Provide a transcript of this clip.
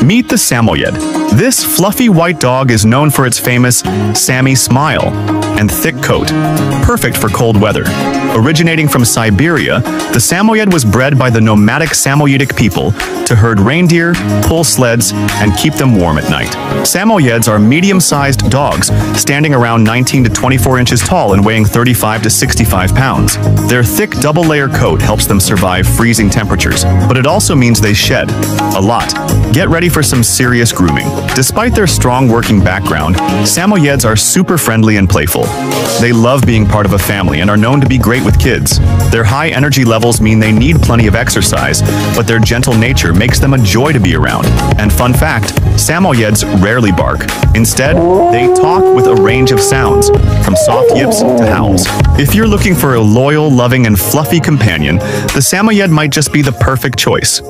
Meet the Samoyed. This fluffy white dog is known for its famous Sammy smile and thick coat, perfect for cold weather. Originating from Siberia, the Samoyed was bred by the nomadic Samoyedic people to herd reindeer, pull sleds, and keep them warm at night. Samoyeds are medium-sized dogs, standing around 19 to 24 inches tall and weighing 35 to 65 pounds. Their thick double-layer coat helps them survive freezing temperatures, but it also means they shed a lot. Get ready for some serious grooming. Despite their strong working background, Samoyeds are super friendly and playful. They love being part of a family and are known to be great with kids. Their high energy levels mean they need plenty of exercise, but their gentle nature makes them a joy to be around. And fun fact, Samoyeds rarely bark. Instead, they talk with a range of sounds, from soft yips to howls. If you're looking for a loyal, loving, and fluffy companion, the Samoyed might just be the perfect choice.